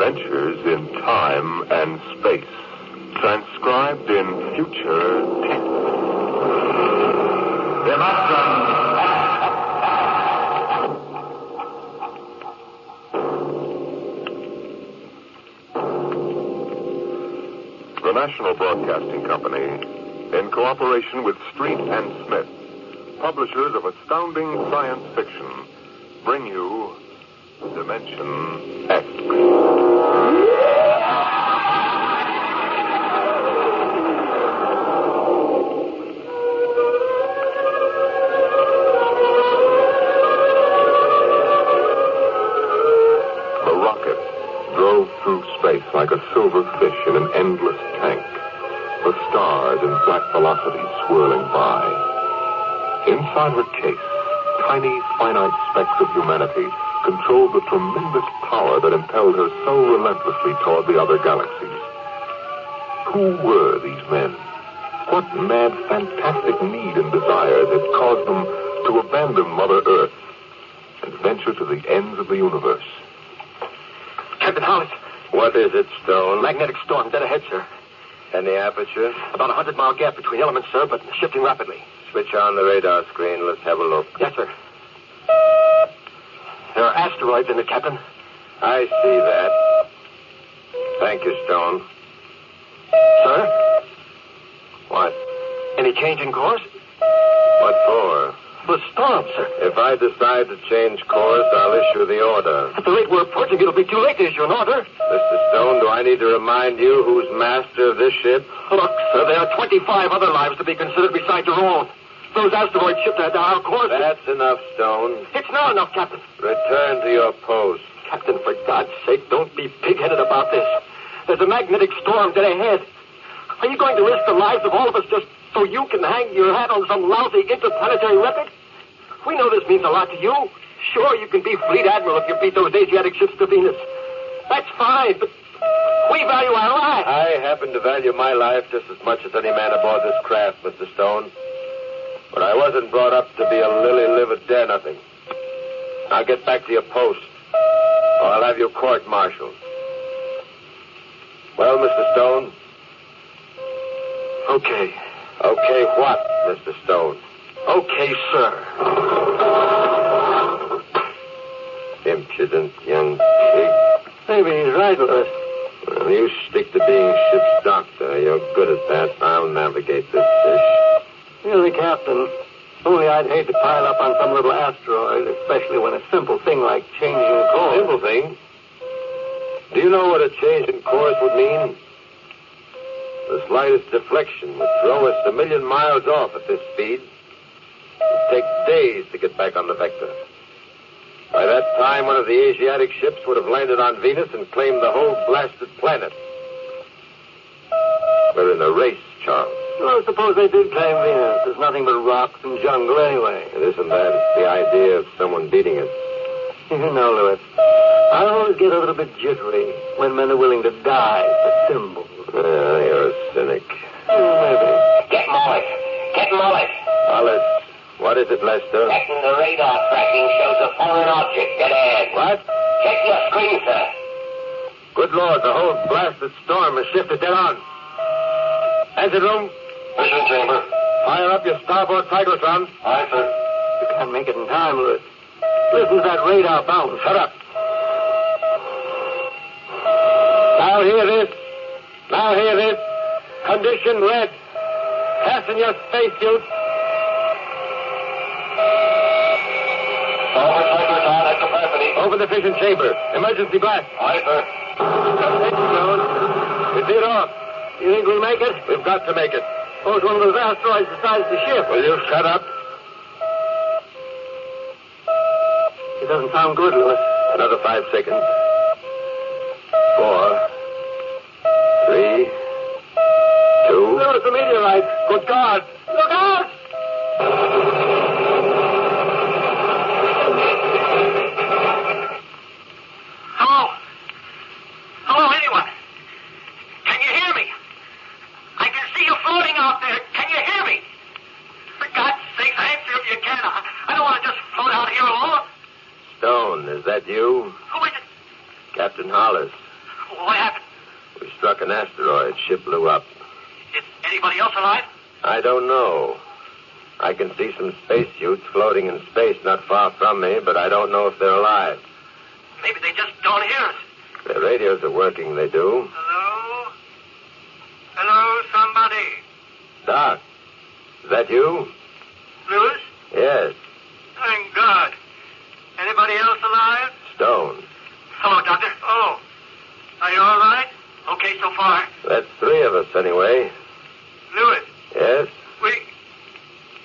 Adventures in Time and Space. Transcribed in future tense. The National Broadcasting Company, in cooperation with Street and Smith, publishers of astounding science fiction, bring you Dimension X. The rocket drove through space like a silver fish in an endless tank, the stars in black velocity swirling by. Inside her case, tiny, finite specks of humanity controlled the tremendous power that impelled her so relentlessly toward the other galaxies. Who were these men? What mad, fantastic need and desire that caused them to abandon Mother Earth and venture to the ends of the universe? Captain Hollis. What is it, Stone? Magnetic storm, dead ahead, sir. Any aperture? About a 100-mile gap between elements, sir, but shifting rapidly. Switch on the radar screen. Let's have a look. Yes, sir. There are asteroids in it, Captain. I see that. Thank you, Stone. Sir? What? Any change in course? What for? The storm, sir. If I decide to change course, I'll issue the order. At the rate we're approaching, it'll be too late to issue an order. Mr. Stone, do I need to remind you who's master of this ship? Look, sir, there are 25 other lives to be considered besides your own. Those asteroids shipped at our course. That's enough, Stone. It's not enough, Captain. Return to your post. Captain, for God's sake, don't be pig-headed about this. There's a magnetic storm dead ahead. Are you going to risk the lives of all of us just so you can hang your hat on some lousy interplanetary record? We know this means a lot to you. Sure, you can be fleet admiral if you beat those Asiatic ships to Venus. That's fine, but we value our lives. I happen to value my life just as much as any man aboard this craft, Mr. Stone. But I wasn't brought up to be a lily-livered dare-nothing. Now get back to your post, or I'll have you court-martialed. Well, Mr. Stone? Okay. Okay what, Mr. Stone? Okay, sir. Impudent young pig. Maybe he's right, Lewis. Well, you stick to being ship's doctor. You're good at that. I'll navigate this fish. You're the captain. Only I'd hate to pile up on some little asteroid, especially when a simple thing like changing course. Simple thing? Do you know what a change in course would mean? The slightest deflection would throw us 1,000,000 miles off at this speed. It'd take days to get back on the vector. By that time, one of the Asiatic ships would have landed on Venus and claimed the whole blasted planet. We're in a race, Charles. Well, suppose they did claim Venus. There's nothing but rocks and jungle anyway. It isn't that. It's the idea of someone beating us. You know, Lewis, I always get a little bit jittery when men are willing to die for symbols. You're a cynic. Maybe. Get Mollis. Get Mollis. Hollis, what is it, Lester? Captain, the radar tracking shows a foreign object dead ahead. What? Check your screen, sir. Good Lord, the whole blasted storm has shifted dead on. Engine room. Mission chamber. Fire up your starboard cyclotron. Aye, sir. You can't make it in time, Lewis. Listen to that radar bounce. Shut up. Now hear this. Now hear this. Condition red. Fasten your spacesuits. Forward cyclotron at capacity. Open the fission chamber. Emergency blast. Aye, sir. It's it off. You think we'll make it? We've got to make it. Suppose one of those asteroids decides to shift. Will you shut up? It doesn't sound good, Lewis. Another 5 seconds. 4, 3, 2. Lewis, the meteorite. Good God. Look out! Hello? Hello, anyone? Can you hear me? I can see you floating out there. Can you hear me? For God's sake, answer if you can. I don't want to just float out here alone. Stone, is that you? Who is it? Captain Hollis. What happened? We struck an asteroid. Ship blew up. Is anybody else alive? I don't know. I can see some spacesuits floating in space not far from me, but I don't know if they're alive. Maybe they just don't hear us. Their radios are working, they do. Hello? Hello, somebody? Doc, is that you? Lewis? Yes, Thank God. Anybody else alive? Stone. Hello, Doctor. Oh. Are you all right? Okay so far. That's three of us, anyway. Lewis, Yes? we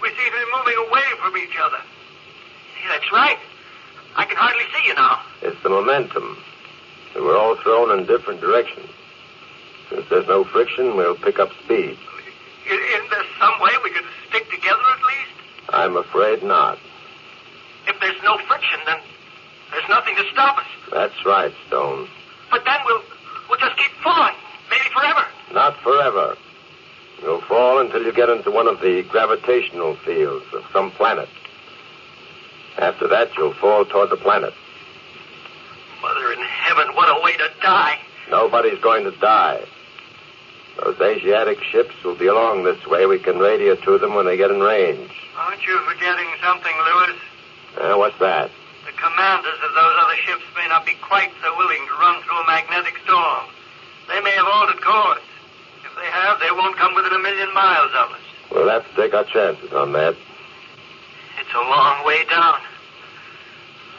seem to be moving away from each other. Yeah, that's right. I can hardly see you now. It's the momentum. We were all thrown in different directions. Since there's no friction, we'll pick up speed. Isn't there some way we could stick together at least? I'm afraid not. If there's no friction, then there's nothing to stop us. That's right, Stone. But then we'll just keep falling. Maybe forever. Not forever. You'll fall until you get into one of the gravitational fields of some planet. After that, you'll fall toward the planet. Mother in heaven, what a way to die. Nobody's going to die. Those Asiatic ships will be along this way. We can radio to them when they get in range. Aren't you forgetting something, Lewis? What's that? The commanders of those other ships may not be quite so willing to run through a magnetic storm. They may have altered course. If they have, they won't come within 1,000,000 miles of us. We'll have to take our chances on that. It's a long way down.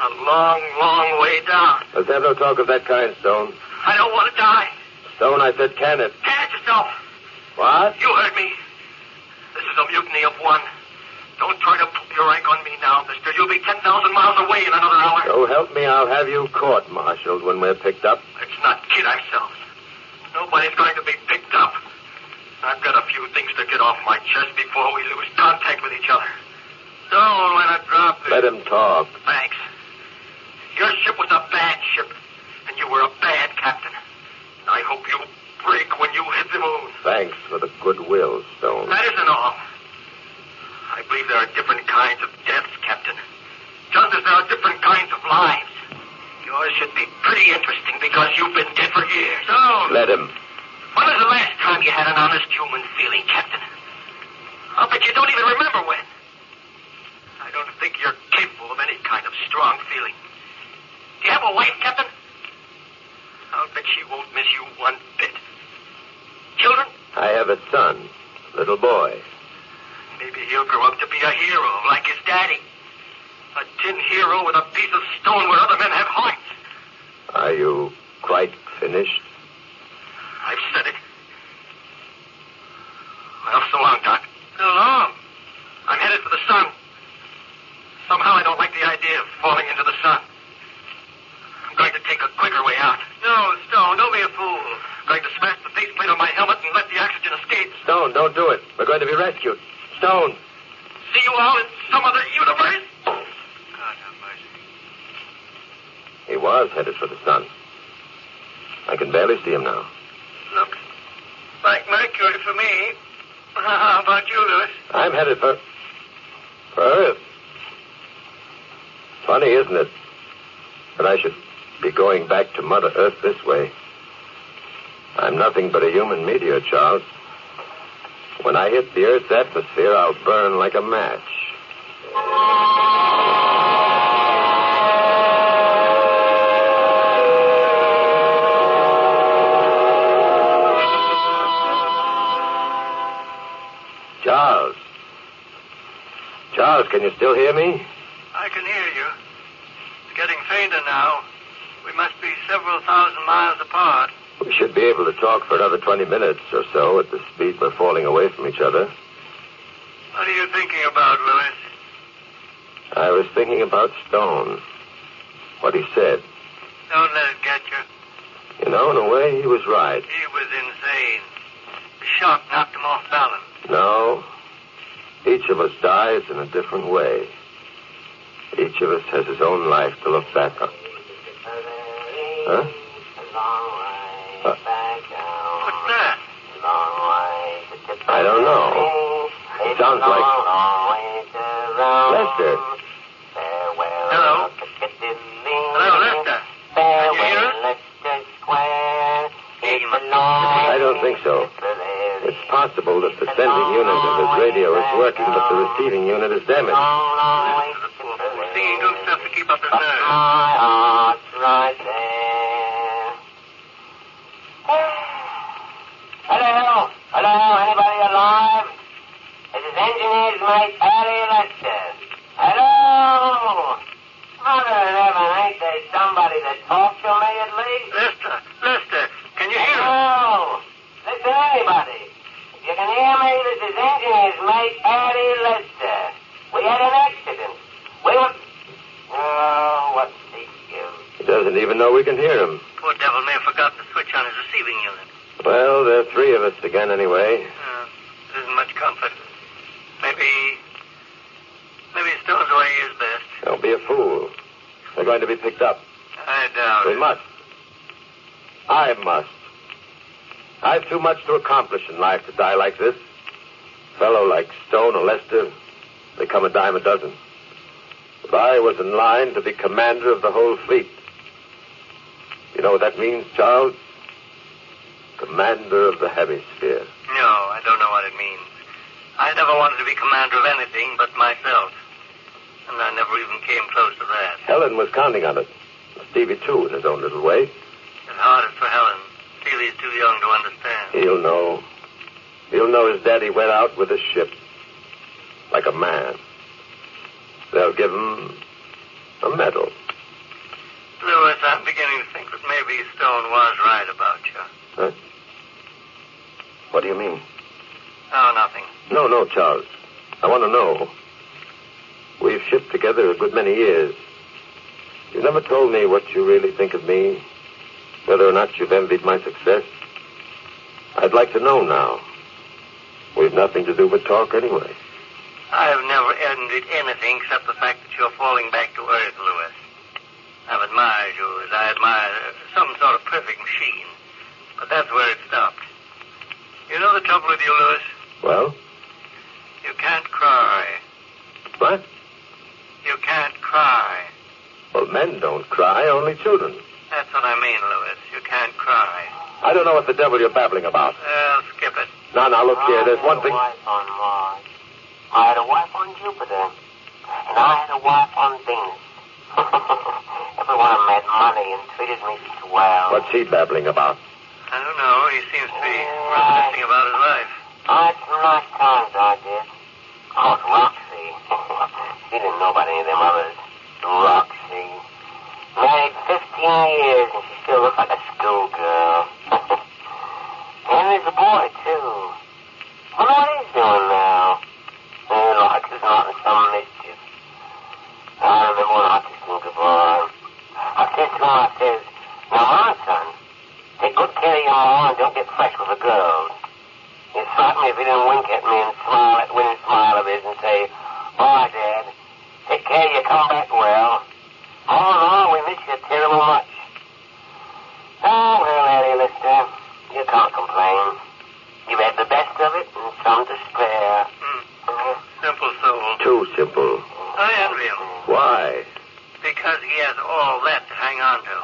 A long, long way down. Let's have no talk of that kind, Stone. I don't want to die. Stone, I said, can it? Can it yourself. What? You heard me. This is a mutiny of one. Don't try to put your rank on me now, mister. You'll be 10,000 miles away in another hour. So help me, I'll have you court-martialed when we're picked up. Let's not kid ourselves. Nobody's going to be picked up. I've got a few things to get off my chest before we lose contact with each other. Don't let it drop. Let him talk. Thanks. Your ship was a bad ship, and you were a bad captain. I hope you break when you hit the moon. Thanks for the goodwill, Stone. That isn't all. I believe there are different kinds of deaths, Captain. Just as there are different kinds of lives. Yours should be pretty interesting because you've been dead for years. Oh. Let him. When was the last time you had an honest human feeling, Captain? I'll bet you don't even remember when. I don't think you're capable of any kind of strong feeling. Do you have a wife, Captain? I'll bet she won't miss you one bit. Children? I have a son, little boy. Maybe he'll grow up to be a hero like his daddy. A tin hero with a piece of stone where other men have hearts. Are you quite finished? I've said it. Well, so long, Doc. So long. I'm headed for the sun. Somehow I don't like the idea of falling into the sun. I'm going to take a quicker way out. No, Stone, don't be a fool. I'm going to smash the faceplate on my helmet and let the oxygen escape. Stone, don't do it. We're going to be rescued. Stone. See you all in some other universe? God have mercy. He was headed for the sun. I can barely see him now. Looks like Mercury for me. How about you, Lewis? I'm headed for Earth. Funny, isn't it? That I should be going back to Mother Earth this way. I'm nothing but a human meteor, Charles. When I hit the Earth's atmosphere, I'll burn like a match. Charles. Charles, can you still hear me? I can hear you. It's getting fainter now. We must be several thousand miles apart. We should be able to talk for another 20 minutes or so at the speed we're falling away from each other. What are you thinking about, Lewis? I was thinking about Stone. What he said. Don't let it get you. You know, in a way, he was right. He was insane. The shock knocked him off balance. No. Each of us dies in a different way. Each of us has his own life to look back on. Huh? What's that? I don't know. It sounds like Lester. Hello? Hello, Lester. Can you hear us? possible that the sending unit of his radio is working, but the receiving unit is damaged. Singing good stuff to keep up his nerves. My heart's right there. Hello? Hello? Anybody alive? This is engineer's mate Harry Lester. Hello? Mother of heaven, ain't there somebody that talks to me at least? Lester, can you hear me? Hello? Listen, anybody. If you can hear me, this is engineer's mate Harry Lester. We had an accident. We were... Oh, what's the use? He doesn't even know we can hear him. Poor devil may have forgotten to switch on his receiving unit. Well, there are three of us again anyway. It isn't much comfort. Maybe Stone's way is best. Don't be a fool. They're going to be picked up. I doubt They it. must. I must. I've too much to accomplish in life to die like this. A fellow like Stone or Lester, they come a dime a dozen. But I was in line to be commander of the whole fleet. You know what that means, Charles? Commander of the hemisphere. No, I don't know what it means. I never wanted to be commander of anything but myself. And I never even came close to that. Helen was counting on it. Stevie, too, in his own little way. It's hardest for Helen. Steely's too young to understand. He'll know. He'll know his daddy went out with a ship. Like a man. They'll give him a medal. Louis, I'm beginning to think that maybe Stone was right about you. Huh? What do you mean? Oh, nothing. No, Charles. I want to know. We've shipped together a good many years. You never told me what you really think of me, whether or not you've envied my success. I'd like to know now. We've nothing to do but talk anyway. I've never envied anything except the fact that you're falling back to earth, Louis. I've admired you as I admire some sort of perfect machine. But that's where it stopped. You know the trouble with you, Louis? Well? You can't cry. What? You can't cry. Well, men don't cry, only children. That's what I mean, Louis. You can't cry. I don't know what the devil you're babbling about. Well, skip it. Now, look here. There's one thing. I had a wife on Mars. I had a wife on Jupiter. And I had a wife on Venus. Everyone of them had money and treated me swell. What's he babbling about? I don't know. He seems to be reminiscing about his life. I had some nice times, I did. Oh, Roxy. She didn't know about any of them others. Roxy. Married 15 years and she still looks like a schoolgirl. And there's a boy, too. I wonder what he's doing now. Like he's not in some mischief. I remember when I kissed him goodbye. I said to him, I says, now, my son, take good care of your mom and don't get fresh with the girls. He'd slap me if he didn't wink at me and smile that winning smile of his and say, all right, Dad, take care of you, come back well. Oh, no, we miss you terrible much. Oh, well, Eddie, Lister, you can't complain. You've had the best of it and some to spare. Simple soul. Too simple. I envy him. Why? Because he has all that to hang on to.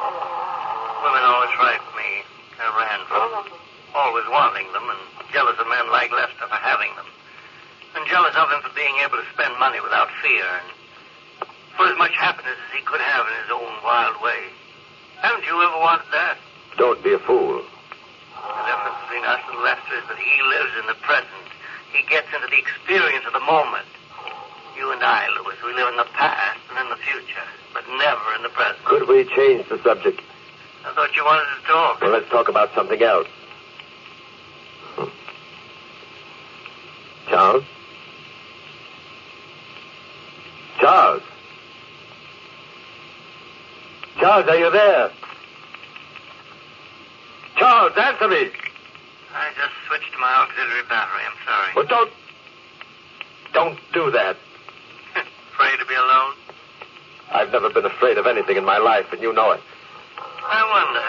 Women always frightened me. I ran from them. Always wanting them and jealous of men like Lester for having them. And jealous of him for being able to spend money without fear and for as much happiness as he could have in his own wild way. Haven't you ever wanted that? Don't be a fool. The difference between us and Lester is that he lives in the present. He gets into the experience of the moment. You and I, Louis, we live in the past and in the future, but never in the present. Could we change the subject? I thought you wanted to talk. Well, let's talk about something else. Charles? Charles? Charles, are you there? Charles, answer me. I just switched to my auxiliary battery. I'm sorry. Well, don't do that. Afraid to be alone? I've never been afraid of anything in my life, and you know it. I wonder.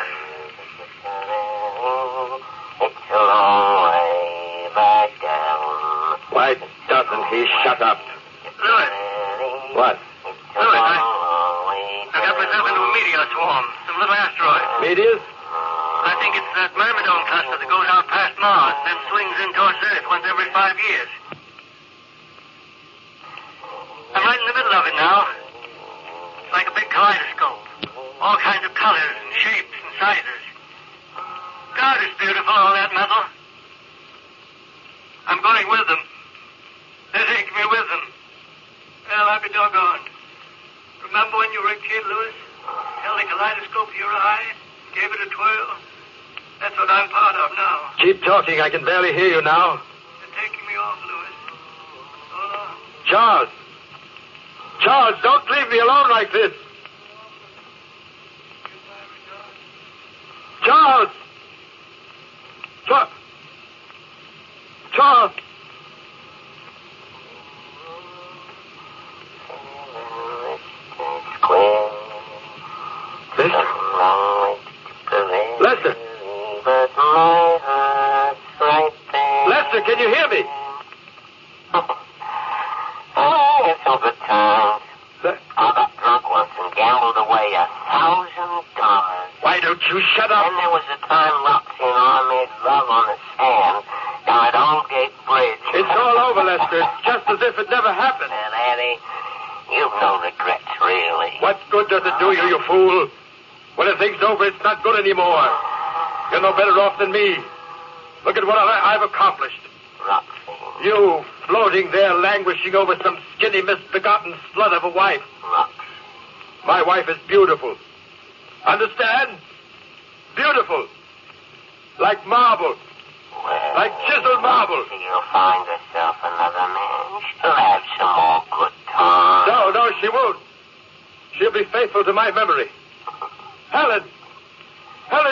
It's a long way back down. Why doesn't he shut up? Louis. What? Louis, I got myself into a meteor swarm. Some little asteroid. Meteors? I think it's that Myrmidon cluster that goes out past Mars and then swings in towards Earth once every 5 years. I'm right in the middle of it now. It's like a big kaleidoscope. All kinds of colors and shapes and sizes. God, it's beautiful, all that metal. I'm going with them. They're taking me with them. Well, I'll be doggone. Remember when you were a kid, Louis? Held a kaleidoscope to your eye, gave it a twirl? That's what I'm part of now. Keep talking. I can barely hear you now. They're taking me off, Louis. So long. Charles! Charles, don't leave me alone like this! Charles! Charles! Lester! Lester, can you hear me? Oh, it's a good time. I got drunk once and gambled away $1,000. Why don't you shut up? Then there was the time Roxy and I made love on the sand down at Old Gate Bridge. It's all over, Lester. It's just as if it never happened. And Annie, you've no regrets, really. What good does it do you, you fool? When the thing's over, it's not good anymore. You're no better off than me. Look at what I've accomplished. Roxy. You floating there, languishing over some skinny, misbegotten slut of a wife. Roxy. My wife is beautiful. Understand? Beautiful. Like marble. Well, Like chiseled marble. You'll find herself another man. She'll have some more good times. No, she won't. She'll be faithful to my memory. Helen,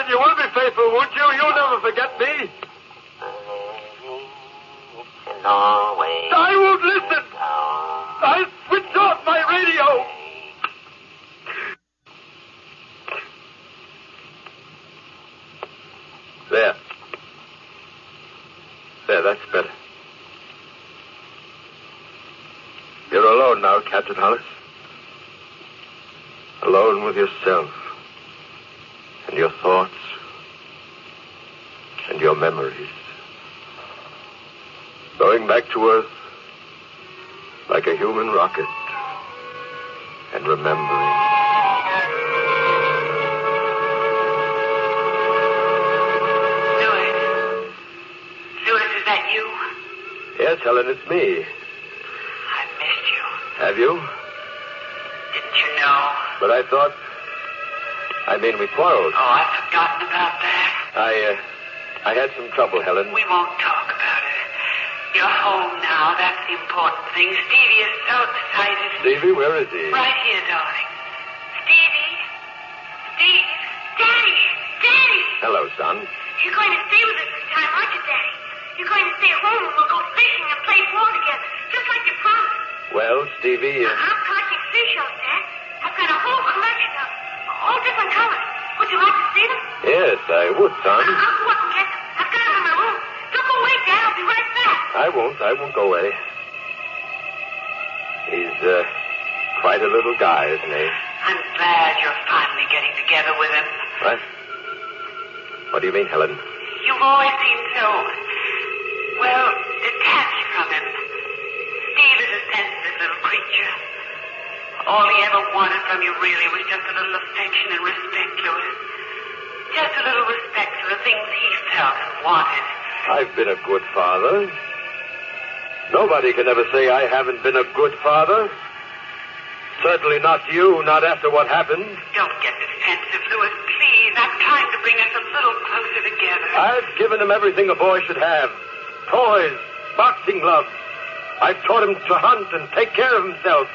you will be faithful, won't you? You'll never forget me. It's a long way. I won't listen. I'll switch off my radio. There, that's better. You're alone now, Captain Hollis. Alone with yourself. And your thoughts. And your memories. Going back to Earth like a human rocket. And remembering. Louis, is that you? Yes, Helen, it's me. I missed you. Have you? Didn't you know? But I thought... we quarreled. Oh, I've forgotten about that. I had some trouble, Helen. We won't talk about it. You're home now. That's the important thing. Stevie is so excited. Stevie, where is he? Right here, darling. Stevie? Steve? Daddy! Daddy! Hello, son. You're going to stay with us this time, aren't you, Daddy? You're going to stay home and we'll go fishing and play ball together, just like you promised. Well, Stevie... I'm catching fish out there. I've got a whole collection of all different colors. Would you like to see them? Yes, I would, son. I'll go up and get them. I've got them in my room. Don't go away, Dad. I'll be right back. I won't go away. He's, quite a little guy, isn't he? I'm glad you're finally getting together with him. What? What do you mean, Helen? You've always seemed so, well, detached from him. Steve is a sensitive little creature. All he ever wanted from you really was just a little affection and respect, Louis. Just a little respect for the things he felt and wanted. I've been a good father. Nobody can ever say I haven't been a good father. Certainly not you, not after what happened. Don't get defensive, Louis, please. I'm trying to bring us a little closer together. I've given him everything a boy should have. Toys, boxing gloves. I've taught him to hunt and take care of himself.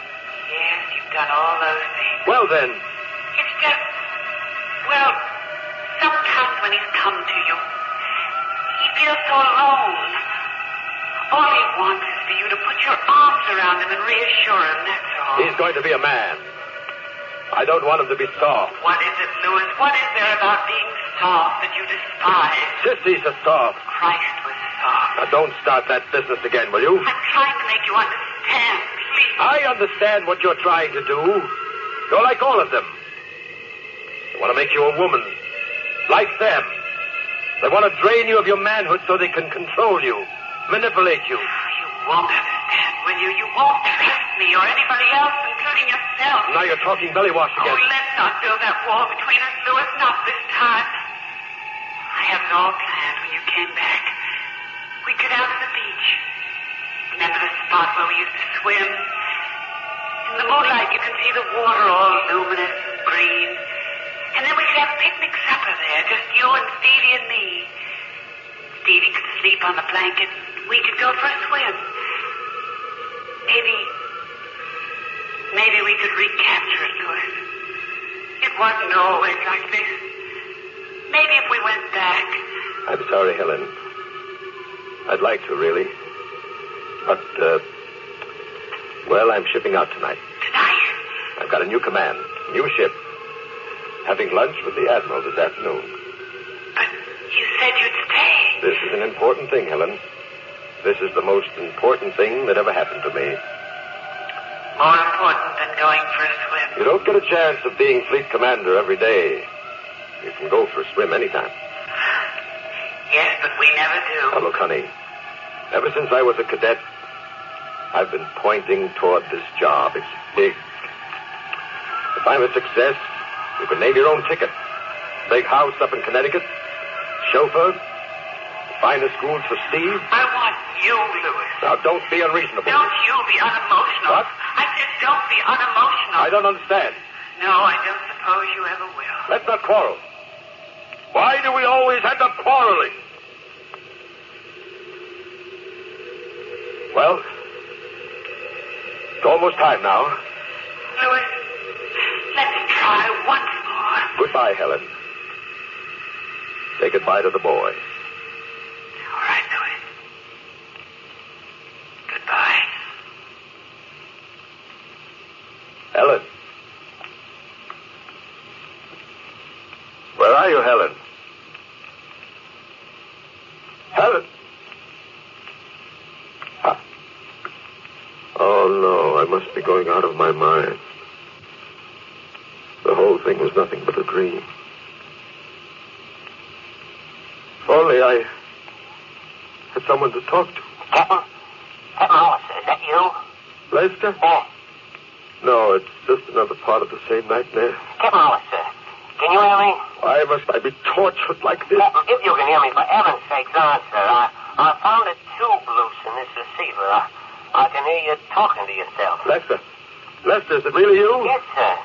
Yes, you've done all those things. Well, then. It's just, well, sometimes when he's come to you, he feels so alone. All he wants is for you to put your arms around him and reassure him, that's all. He's going to be a man. I don't want him to be soft. What is it, Louis? What is there about being soft that you despise? Sissy's a soft. Christ was soft. Now, don't start that business again, will you? I'm trying to make you understand, please. I understand what you're trying to do. You're like all of them. They want to make you a woman. Like them. They want to drain you of your manhood so they can control you, manipulate you. You won't understand, will you? You won't trust me or anybody else, including yourself. Now you're talking belly wash again. Oh, let's not build that wall between us, Louis. Not this time. I had it all planned when you came back. We'd get out to the beach. Remember the spot where we used to swim? In the moonlight, you can see the water all luminous and green. And then we could have picnic supper there, just you and Stevie and me. Stevie could sleep on the blanket. We could go for a swim. Maybe we could recapture it, Louis. It wasn't always like this. Maybe if we went back. I'm sorry, Helen. I'd like to, really. But, well, I'm shipping out tonight. Tonight? I've got a new command, new ship. Having lunch with the Admiral this afternoon. But you said you'd stay. This is an important thing, Helen. This is the most important thing that ever happened to me. More important than going for a swim. You don't get a chance of being fleet commander every day. You can go for a swim anytime. Yes, but we never do. Now, look, honey. Ever since I was a cadet, I've been pointing toward this job. It's big. If I'm a success, you can name your own ticket. Big house up in Connecticut. Chauffeur. Finest schools for Steve. I want you, Louis. Now, don't be unreasonable. Don't you be unemotional. What? I said don't be unemotional. I don't understand. No, I don't suppose you ever will. Let's not quarrel. Why do we always end up quarreling? Well, it's almost time now. Louis, let's try once more. Goodbye, Helen. Say goodbye to the boy. All right, Louis. Goodbye. Helen. Where are you, Helen? Helen? Ah. Oh, no, I must be going out of my mind. The whole thing was nothing but a dream. If only I had someone to talk to. Captain? Captain Hollis, is that you? Lester? Yeah. No, it's just another part of the same nightmare. Captain Hollis, sir. Can you hear me? Why must I be tortured like this? Captain, if you can hear me, for heaven's sake, answer. I found a tube loose in this receiver. I can hear you talking to yourself. Lester, is it really you? Yes, sir.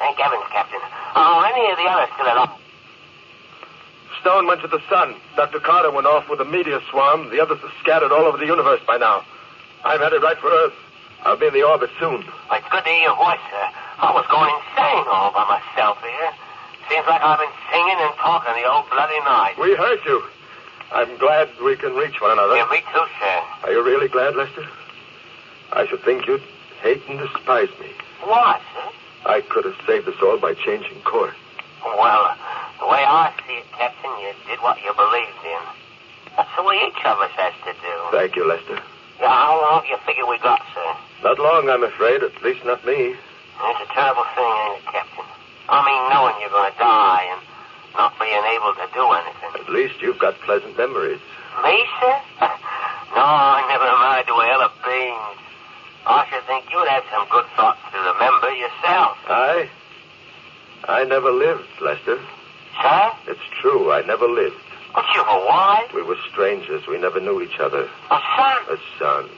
Thank heavens, Captain. Are any of the others still alive? Stone went to the sun. Dr. Carter went off with a meteor swarm. The others are scattered all over the universe by now. I'm headed right for Earth. I'll be in the orbit soon. Well, it's good to hear your voice, sir. I was going insane all by myself here. Seems like I've been singing and talking the old bloody night. We heard you. I'm glad we can reach one another. Yeah, me too, sir. Are you really glad, Lester? I should think you'd hate and despise me. Why, sir? I could have saved us all by changing course. Well, the way I see it, Captain, you did what you believed in. That's the way each of us has to do. Thank you, Lester. Yeah, how long do you figure we got, sir? Not long, I'm afraid. At least not me. It's a terrible thing, ain't it, Captain? I mean, knowing you're going to die and not being able to do anything. At least you've got pleasant memories. Me, sir? No, I never married to a hell of beans. I should think you'd have some good thoughts to remember yourself. I never lived, Lester. Sir? It's true, I never lived. But you were wise. We were strangers. We never knew each other. A son? A son.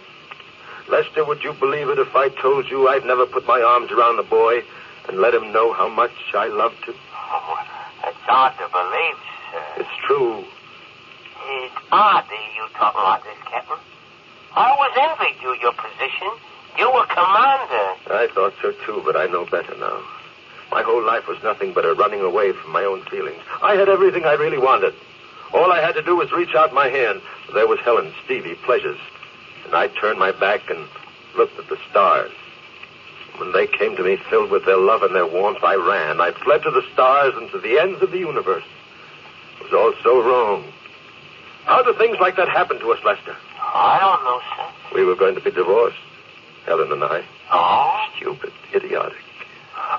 Lester, would you believe it if I told you I'd never put my arms around the boy and let him know how much I loved him? Oh, it's hard to believe, sir. It's true. It's odd to hear you talking like this, Captain. I always envied you your position. You were commander. I thought so, too, but I know better now. My whole life was nothing but a running away from my own feelings. I had everything I really wanted. All I had to do was reach out my hand. There was Helen, Stevie, pleasures. And I turned my back and looked at the stars. When they came to me filled with their love and their warmth, I ran. I fled to the stars and to the ends of the universe. It was all so wrong. How do things like that happen to us, Lester? I don't know, sir. We were going to be divorced, Helen and I. Oh? Stupid, idiotic.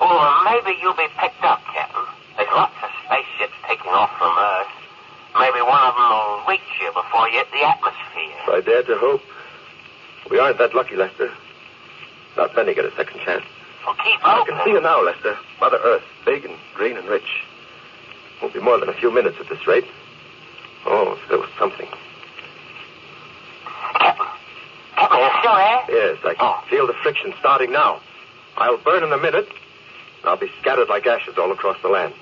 Well, maybe you'll be picked up, Captain. There's lots of spaceships taking off from Earth. Maybe one you before you hit the atmosphere. If I dare to hope. We aren't that lucky, Lester. Not many get a second chance. Well, keep I hoping. can see you now, Lester. Mother Earth, big and green and rich. Won't be more than a few minutes at this rate. Oh, if there was something. Captain, you still there? Yes, I can feel the friction starting now. I'll burn in a minute, and I'll be scattered like ashes all across the land.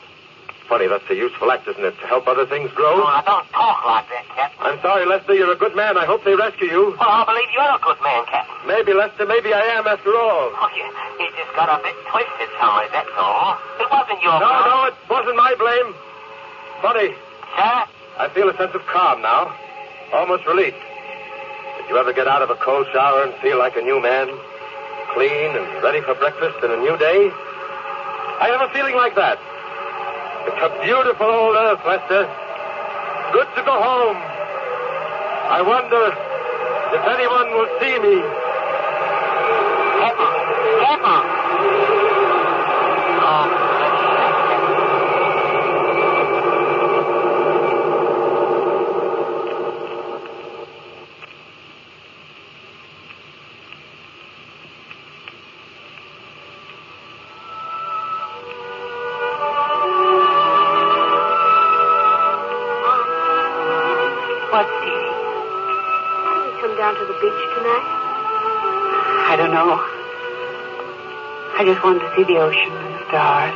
Funny, that's a useful act, isn't it? To help other things grow? Oh, now don't talk like that, Captain. I'm sorry, Lester. You're a good man. I hope they rescue you. Well, I believe you're a good man, Captain. Maybe, Lester. Maybe I am after all. Oh, you just got a bit twisted somewhere, that's all. It wasn't your fault. No, it wasn't my blame. Funny. Sir? I feel a sense of calm now. Almost relief. Did you ever get out of a cold shower and feel like a new man? Clean and ready for breakfast and a new day? I have a feeling like that. It's a beautiful old earth, Lester. Good to go home. I wonder if anyone will see me. Captain! What, Stevie? Why don't we come down to the beach tonight? I don't know. I just wanted to see the ocean and the stars.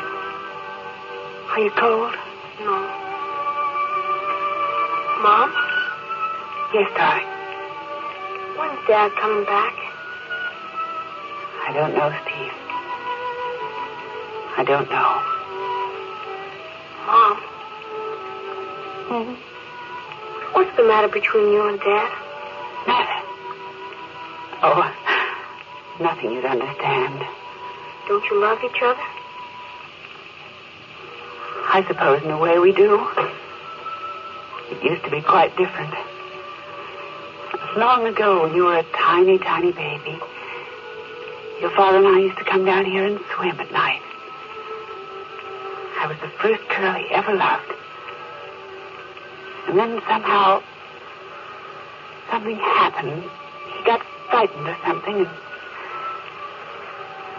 Are you cold? No. Mom? Yes, darling. When's Dad coming back? I don't know, Steve. I don't know. Mom, Hmm? what's the matter between you and Dad? Matter? Oh, nothing you'd understand. Don't you love each other? I suppose in a way we do. It used to be quite different. Long ago, when you were a tiny, tiny baby, your father and I used to come down here and swim at night. I was the first girl he ever loved. And then somehow, something happened. He got frightened or something, and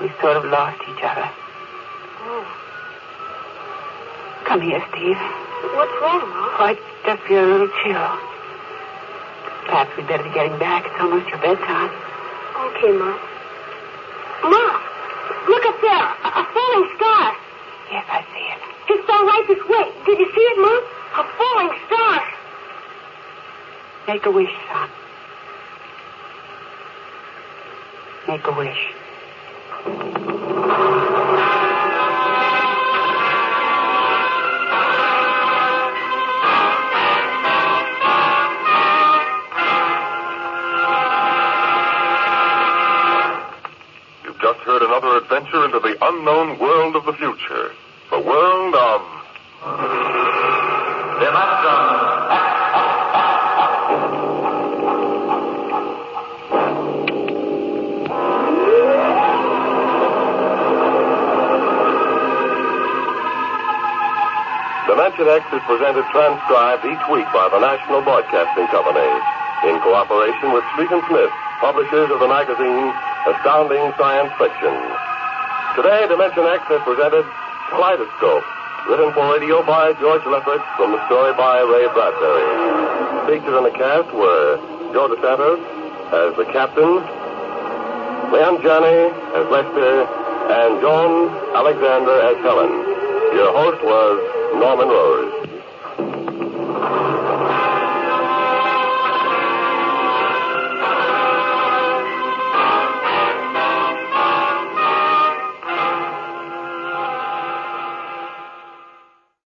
we sort of lost each other. Oh. Come here, Steve. What's wrong, Mom? Oh, I just feel a little chill. Perhaps we'd better be getting back. It's almost your bedtime. Okay, Mom. Mom, look up there. A falling star. Yes, I see it. It fell right this way. Did you see it, Mom? A falling star. Make a wish, son. Make a wish. You've just heard another adventure into the unknown world of the future. The world of... Dimension X is presented transcribed each week by the National Broadcasting Company in cooperation with Street & Smith, publishers of the magazine Astounding Science Fiction. Today, Dimension X has presented Kaleidoscope, written for radio by George Leffert from the story by Ray Bradbury. Featured in the cast were Joe DeSantos as the captain, Leon Janney as Lester, and Joan Alexander as Helen. Your host was Norman Rose.